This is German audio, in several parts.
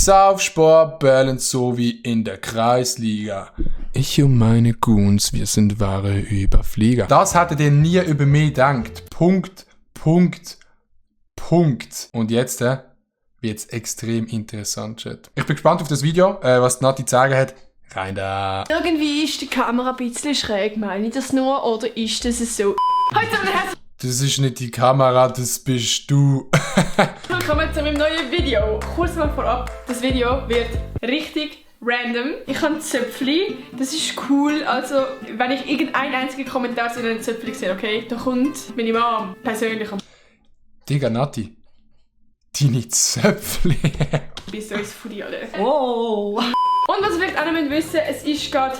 Saufsport Balance so wie in der Kreisliga. Ich und meine Goons, wir sind wahre Überflieger. Das hättet ihr nie über mich gedacht. Punkt. Und jetzt wird's extrem interessant, Chat. Ich bin gespannt auf das Video, was die Nati zu sagen hat. Rein da. Irgendwie ist die Kamera ein bisschen schräg, meine ich das nur? Oder ist das so? Das ist nicht die Kamera, das bist du. Willkommen zu meinem neuen Video. Kurz mal vorab, das Video wird richtig random. Ich habe Zöpfli, das ist cool. Also, wenn ich irgendeinen einzigen Kommentar zu einem Zöpfli sehe, okay, da kommt meine Mom persönlich. Digga, Nati. Deine Zöpfli. Bis uns Fudi alle. Wow! Und was ihr vielleicht auch noch wissen müsst, es ist gerade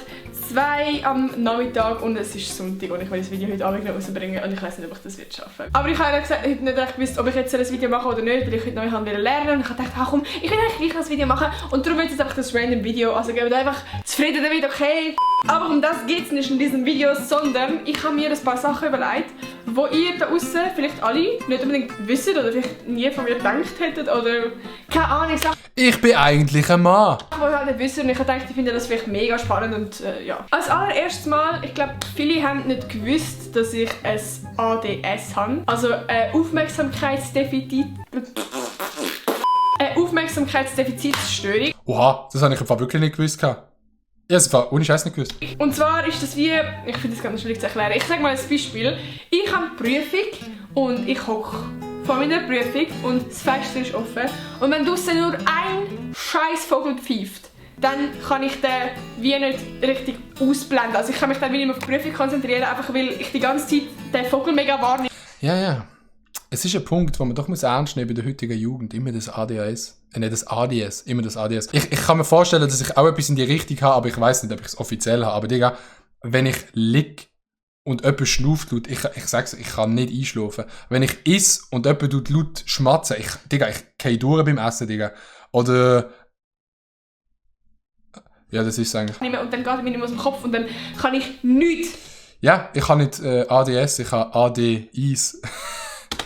2 am Nachmittag und es ist Sonntag und ich will das Video heute Abend noch rausbringen und ich weiß nicht, ob ich das schaffen werde. Aber ich habe heute nicht recht gewusst, ob ich jetzt ein Video mache oder nicht, weil ich heute noch lernen und ich habe gedacht, komm, ich will eigentlich gleich ein Video machen und darum wird jetzt einfach das random Video, also gebt einfach zufrieden damit, okay? Aber um das geht es nicht in diesem Video, sondern ich habe mir ein paar Sachen überlegt, wo ihr da draussen vielleicht alle nicht unbedingt wisst oder vielleicht nie von mir gedacht hättet oder keine Ahnung, Sachen. Ich bin eigentlich ein Mann. Die ihr halt nicht wisst und ich habe gedacht, ich finde das vielleicht mega spannend und ja. Als allererstes Mal, ich glaube, viele haben nicht gewusst, dass ich ein ADS habe. Also Aufmerksamkeitsdefizitstörung. Oha, das habe ich einfach wirklich nicht gewusst. Ich habe es ohne Scheiß nicht gewusst. Und zwar ist das wie, ich finde das ganz schwierig zu erklären. Ich sage mal ein Beispiel. Ich habe eine Prüfung und ich hocke vor meiner Prüfung und das Fenster ist offen. Und wenn draussen nur ein scheiß Vogel pfeift, dann kann ich den wie nicht richtig ausblenden. Also ich kann mich dann wieder auf die Prüfung konzentrieren, einfach weil ich die ganze Zeit den Vogel mega wahrnehme. Ja. Es ist ein Punkt, wo man doch ernst nehmen muss bei der heutigen Jugend. Immer das ADHS. Nicht das ADS, immer das ADS. Ich kann mir vorstellen, dass ich auch etwas in die Richtung habe, aber ich weiß nicht, ob ich es offiziell habe. Aber Digga, wenn ich lieg und jemand schnauft laut, ich sag's, ich kann nicht einschlafen. Wenn ich esse und jemand tut laut schmatzen, ich gehe durch beim Essen, Digga. Oder... Ja, das ist es eigentlich. Und dann geht er mir aus dem Kopf und dann kann ich nichts. Ja, ich habe nicht ADS, ich habe ADIs.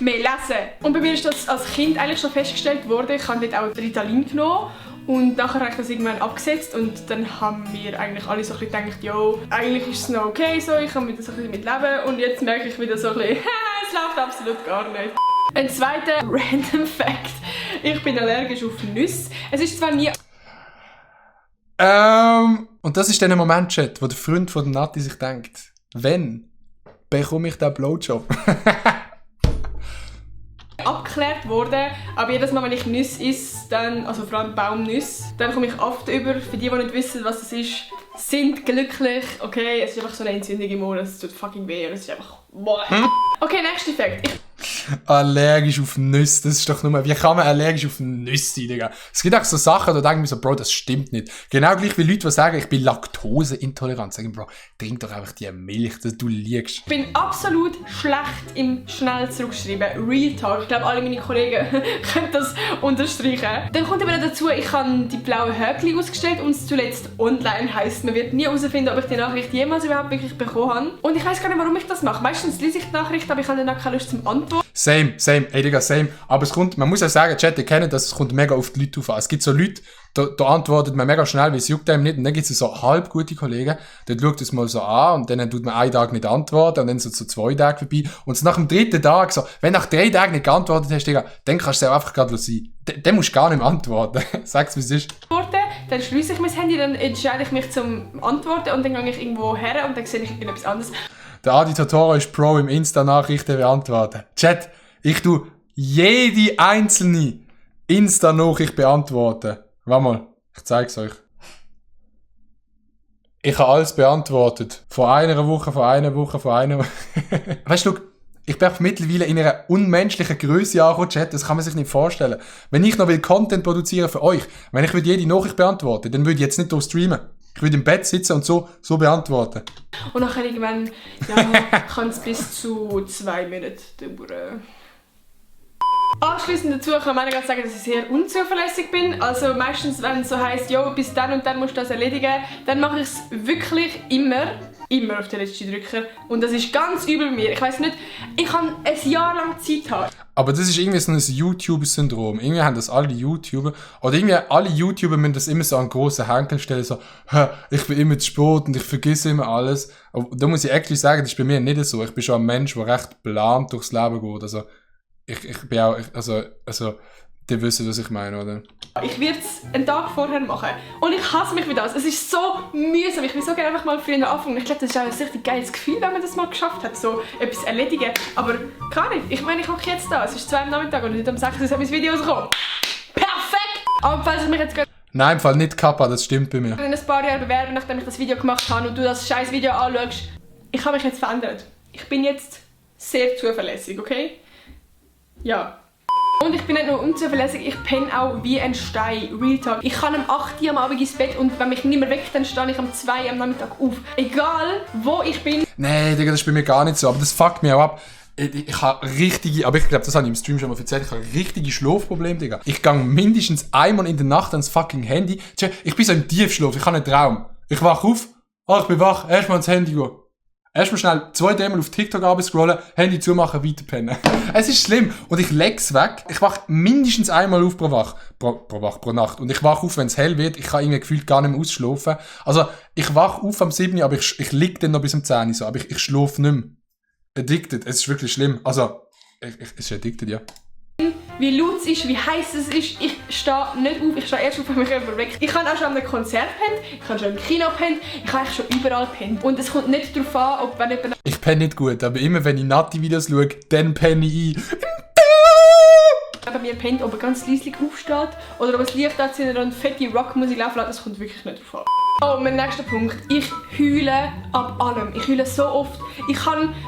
Mehr lesen. Und bei mir ist das als Kind eigentlich schon festgestellt worden. Ich habe dort auch Ritalin genommen und nachher habe ich das irgendwann abgesetzt und dann haben wir eigentlich alle so ein bisschen gedacht, jo, eigentlich ist es noch okay so, ich kann mit das ein bisschen mitleben und jetzt merke ich wieder so ein bisschen, es läuft absolut gar nicht. Ein zweiter random Fact. Ich bin allergisch auf Nüsse. Es ist zwar nie... Und das ist der Moment, Chat, wo der Freund von der Nati sich denkt, wenn bekomme ich den Blowjob? abgeklärt worden, aber jedes Mal, wenn ich Nüsse esse, dann, also vor allem Baumnüsse, dann komme ich oft über. Für die nicht wissen, was das ist, sind glücklich. Okay, es ist einfach so eine Entzündung im Ohr, es tut fucking weh und es ist einfach... Okay, nächster Fakt. Allergisch auf Nüsse, das ist doch nur... Wie kann man allergisch auf Nüsse sein, Digga? Es gibt auch so Sachen, da denke ich mir so, Bro, das stimmt nicht. Genau gleich wie Leute, die sagen, ich bin laktoseintolerant. Sagen, Bro, trink doch einfach die Milch, dass du liegst. Ich bin absolut schlecht im schnell zurückschreiben. Real Talk. Ich glaube, alle meine Kollegen können das unterstreichen. Dann kommt eben dazu, ich habe die blauen Häkchen ausgestellt und zuletzt online heisst, man wird nie herausfinden, ob ich die Nachricht jemals überhaupt wirklich bekommen habe. Und ich weiß gar nicht, warum ich das mache. Meistens lese ich die Nachricht, aber ich habe dann auch keine Lust zum Antworten. Same. Ey, Digga, same. Aber es kommt, man muss ja sagen, Chat, ihr kennt das, es kommt mega auf die Leute drauf an. Es gibt so Leute, da antwortet man mega schnell, weil es juckt einem nicht. Und dann gibt es so halb gute Kollegen, dann schaut es mal so an und dann tut man einen Tag nicht antworten und dann so 2 Tage vorbei. Und so nach dem 3. Tag, so, wenn du nach 3 Tagen nicht geantwortet hast, Digga, dann kannst du es auch einfach gerade sein. Dann musst du gar nicht mehr antworten. Sag's, wie es ist. Dann schließe ich mein Handy, dann entscheide ich mich zum Antworten und dann gehe ich irgendwo her und dann sehe ich irgendetwas anderes. Der Adi Totoro ist Pro im Insta-Nachrichten beantworten. Chat, ich tu jede einzelne Insta-Nachricht beantworten. Warte mal, ich zeig's euch. Ich habe alles beantwortet. Vor einer Woche. Weißt du, ich bin mittlerweile in einer unmenschlichen Größe angekommen, Chat, das kann man sich nicht vorstellen. Wenn ich noch Content produzieren für euch, wenn ich jede Nachricht beantworten, dann würde ich jetzt nicht hier streamen. Ich würde im Bett sitzen und so beantworten. Und dann irgendwann, kann es bis zu 2 Minuten dauern. Anschliessend dazu kann man sagen, dass ich sehr unzuverlässig bin. Also meistens, wenn es so heisst, jo, bis dann und dann musst du das erledigen, dann mache ich es wirklich immer auf den letzten Drücker. Und das ist ganz übel bei mir. Ich weiss nicht, ich kann ein Jahr lang Zeit haben. Aber das ist irgendwie so ein YouTuber-Syndrom. Irgendwie haben das alle YouTuber. Oder irgendwie alle YouTuber müssen das immer so an grossen Henkel stellen, so, ich bin immer zu spät und ich vergesse immer alles. Aber da muss ich eigentlich sagen, das ist bei mir nicht so. Ich bin schon ein Mensch, der recht geplant durchs Leben geht. Also, ich bin auch, also, die wissen, was ich meine, oder? Ich werde es einen Tag vorher machen. Und ich hasse mich für das. Es ist so mühsam. Ich will so gerne einfach mal früher anfangen. Ich glaube, das ist auch ein richtig geiles Gefühl, wenn man das mal geschafft hat, so etwas erledigen. Aber kann nicht. Ich meine, ich mache jetzt da. Es ist 2 Uhr Nachmittag und heute um 6 Uhr ist mein Video rausgekommen. Perfekt! Aber falls ich mich jetzt Nein, im Fall nicht Kappa, das stimmt bei mir. in ein paar Jahren bewerben, nachdem ich das Video gemacht habe und du das scheiß Video anschaust, ich habe mich jetzt verändert. Ich bin jetzt sehr zuverlässig, okay? Ja. Und ich bin nicht nur unzuverlässig, ich penne auch wie ein Stein. Real Talk. Ich kann um 8 Uhr am Abend ins Bett und wenn mich nicht mehr weckt, dann stehe ich um 2 Uhr am Nachmittag auf. Egal, wo ich bin. Nee, Digga, das ist bei mir gar nicht so. Aber das fuckt mich auch ab. Ich habe richtige, aber ich glaube, das habe ich im Stream schon mal erzählt, ich habe richtige Schlafprobleme, Digga. Ich gehe mindestens einmal in der Nacht ans fucking Handy. Ich bin so im Tiefschlaf, ich habe einen Traum. Ich wach auf, ich bin wach, erstmal ans Handy gehen. Erstmal schnell 2 Mal auf TikTok abscrollen, Handy zumachen, weiterpennen. Es ist schlimm. Und ich leg's weg. Ich wach mindestens einmal auf pro Nacht. Und ich wach auf, wenn es hell wird. Ich kann irgendwie gefühlt gar nicht mehr ausschlafen. Also, ich wach auf am 7, aber ich lieg dann noch bis um 10 so. Aber ich schlafe nicht mehr. Addicted. Es ist wirklich schlimm. Also, es ist addicted, ja. Wie laut es ist, wie heiß es ist. Ich stehe nicht auf, ich stehe erst auf, wenn mich jemand weckt. Ich habe auch schon an einem Konzert pennt, ich habe schon im Kino pennt, ich habe eigentlich schon überall pennt. Und es kommt nicht darauf an, ob wenn jemand... Ich penne nicht gut, aber immer wenn ich Nati-Videos schaue, dann penne ich ein. Bei mir pennt, ob er ganz leislich aufsteht oder ob es Licht anzieht und fette Rockmusik laufen lässt, das kommt wirklich nicht drauf an. Oh, mein nächster Punkt. Ich heule ab allem. Ich heule so oft.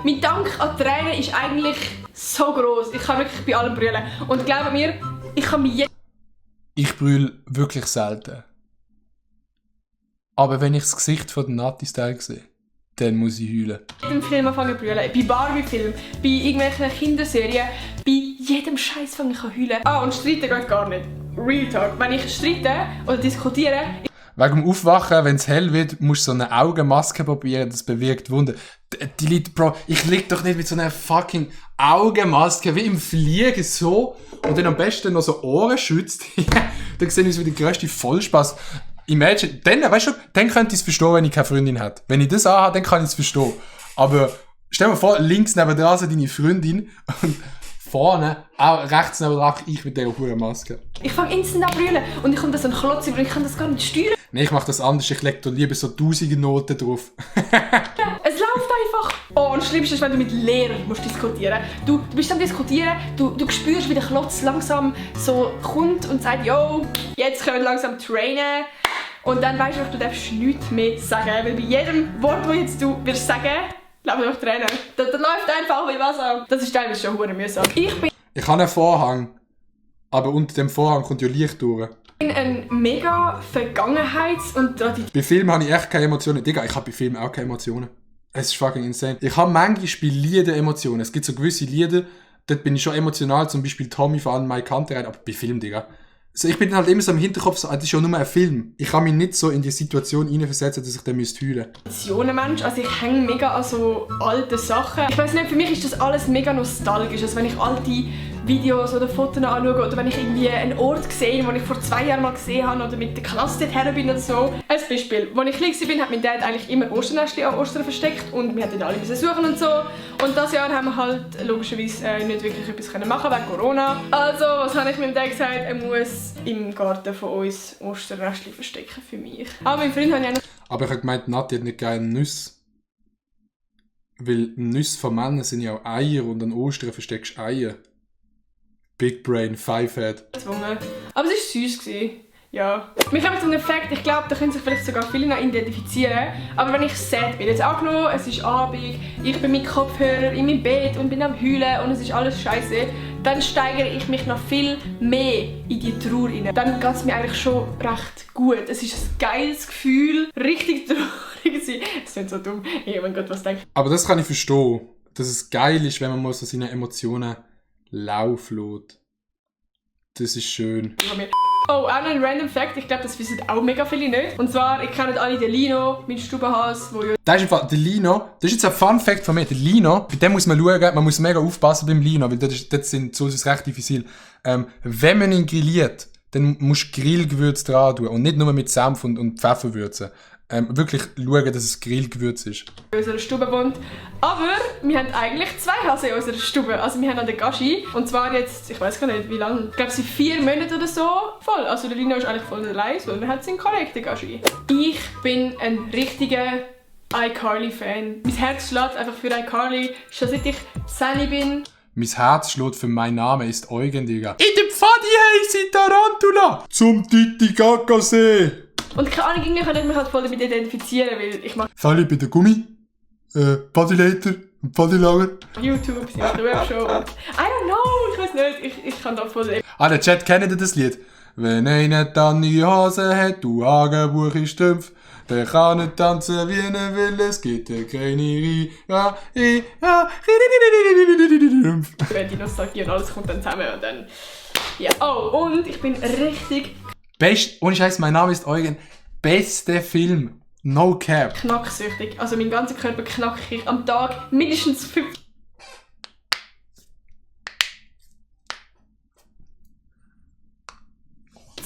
Mein Dank an Tränen ist eigentlich so gross. Ich kann wirklich bei allem brüllen. Und glaube mir, ich kann mich Ich brülle wirklich selten. Aber wenn ich das Gesicht von der Nati-Style sehe, dann muss ich heulen. bei jedem Film anfangen zu brüllen. Bei Barbie-Filmen, bei irgendwelchen Kinderserien, bei jedem Scheiß fange ich an zu heulen. Ah, und streiten geht gar nicht. Real Talk. Wenn ich streite oder diskutiere... Wegen dem Aufwachen, wenn es hell wird, musst du so eine Augenmaske probieren, das bewirkt Wunder. Die Leute, Bro, ich lieg doch nicht mit so einer fucking Augenmaske wie im Fliegen so und dann am besten noch so Ohren schützt. Dann sehe ich so wie der grösste Vollspaß. Imagine, dann, weißt du, dann könnte ich es verstehen, wenn ich keine Freundin hätte. Wenn ich das anhabe, dann kann ich es verstehen. Aber stell dir vor, links neben dran so deine Freundin und vorne, auch rechts neben dran, ich mit dieser hohen Maske. Ich fange instant an zu brüllen und ich komme da so ein Klotz über und ich kann das gar nicht steuern. Nee, ich mach das anders, ich leg da lieber so 1000 Noten drauf. Es läuft einfach. Oh, und das Schlimmste ist, wenn du mit Lehrern musst diskutieren. Du bist am Diskutieren, du spürst, wie der Klotz langsam so kommt und sagt, yo, jetzt können wir langsam trainen. Und dann weisst du darfst nichts mehr sagen. Weil bei jedem Wort, das jetzt du wirst sagen, laufen einfach Tränen. Das läuft einfach wie Wasser. Das ist teilweise schon verdammt mühsam. Ich habe einen Vorhang, aber unter dem Vorhang kommt ja Licht durch. Ich bin ein mega Vergangenheits- und Bei Filmen habe ich echt keine Emotionen. Digga, ich habe bei Filmen auch keine Emotionen. Es ist fucking insane. Ich habe manchmal bei Liedern Emotionen. Es gibt so gewisse Lieder, dort bin ich schon emotional, zum Beispiel Tommy von Mai Kantereit, aber bei Film, Digga. Also ich bin halt immer so im Hinterkopf, so, das ist ja nur ein Film. Ich kann mich nicht so in die Situation hineinversetzen, dass ich dann heulen müsste. Mensch, also ich hänge mega an so alten Sachen. Ich weiß nicht, für mich ist das alles mega nostalgisch. Also wenn ich alte Videos oder Fotos anschaue oder wenn ich irgendwie einen Ort sehe, den ich vor 2 Jahren mal gesehen habe oder mit der Klasse dorthin bin oder so. Ein Beispiel. Als ich klein war, hat mein Dad eigentlich immer Osternestchen an Ostern versteckt und wir mussten alle suchen und so. Und dieses Jahr haben wir halt logischerweise nicht wirklich etwas machen wegen Corona. Also, was habe ich meinem Dad gesagt? Er muss im Garten von uns Osternestchen verstecken für mich. Aber mein Freund hat ja noch... Aber ich habe gemeint, Nati hat nicht gerne Nüsse. Weil Nüsse von Männern sind ja auch Eier und an Ostern versteckst du Eier. Big Brain, Five Head. Aber es war süß. Ja. Mich kommt zum Effekt, ich glaube, da können sich vielleicht sogar viele noch identifizieren. Aber wenn ich sad bin, jetzt angenommen, es ist Abend, ich bin mit Kopfhörer in meinem Bett und bin am Heulen und es ist alles scheiße, dann steigere ich mich noch viel mehr in die Trauer rein. Dann geht es mir eigentlich schon recht gut. Es ist ein geiles Gefühl, richtig traurig zu sein. Das ist so dumm. Oh mein Gott, was denke ich? Aber das kann ich verstehen, dass es geil ist, wenn man mal so seine Emotionen laufen lässt. Das ist schön. Oh, auch noch ein random Fact, ich glaube, das wissen auch mega viele nicht. Und zwar, ich kenne alle den Lino, meinen Stubenhas, wo ja... Das ist einfach, der Lino, das ist jetzt ein Fun Fact von mir, der Lino, bei dem muss man schauen, man muss mega aufpassen beim Lino, weil das sind so recht diffizil. Wenn man ihn grilliert, dann musst du Grillgewürz dran tun und nicht nur mit Senf und Pfeffer würzen. Wirklich schauen, dass es Grillgewürz ist. In unserer Stube wohnt. Aber wir haben eigentlich 2 Hasen in unserer Stube. Also wir haben an den Gaschi. Und zwar jetzt, ich weiß gar nicht wie lange, ich glaube seit 4 Monaten oder so voll. Also der Lino ist eigentlich voll allein, weil wir haben seinen Kollegen, den Gaschi. Ich bin ein richtiger iCarly-Fan. Mein Herz schlägt einfach für iCarly, schon seit ich 10 bin. Mein Herz schlägt für mein Name ist Eugen, Digga. In dem Pfadi heisst sie Tarantula! Zum Titicaca-See! Und keine Ahnung, irgendwie kann ich mich halt voll damit identifizieren, weil ich mache Fälli bei der Gummi, Pfadileiter und Pfadilager. YouTube, sie macht eine Webshow und I don't know, ich weiß nicht, ich kann da voll... Der Chat kennt das Lied? Wenn einer dann die Hose hat, du Hagenbuch ist Strümpf, der kann nicht tanzen, wie er will, es gibt keine Wenn die Nostalgie und alles kommt dann zusammen und dann... Ja, oh, und ich bin richtig... Ohne Scheiß, mein Name ist Eugen. Beste Film. No cap. Knacksüchtig. Also mein ganzer Körper knackig am Tag mindestens 5...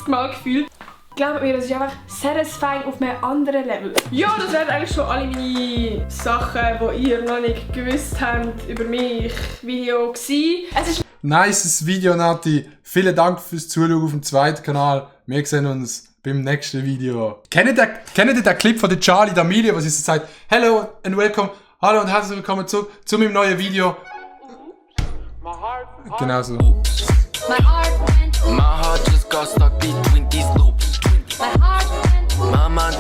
Mal gefühlt. Glaubt mir, das ist einfach satisfying auf einem anderen Level. Ja, das wären eigentlich schon alle meine Sachen, die ihr noch nicht gewusst habt über mich Video gewesen. Es ist Nices Video, Nati. Vielen Dank fürs Zuschauen auf dem zweiten Kanal. Wir sehen uns beim nächsten Video. Kennt ihr den Clip von der Charli D'Amelio, was sie so sagt? Hello and welcome. Hallo und herzlich willkommen zu meinem neuen Video. Genau so. My heart just got stuck between these loops. My heart went. Mama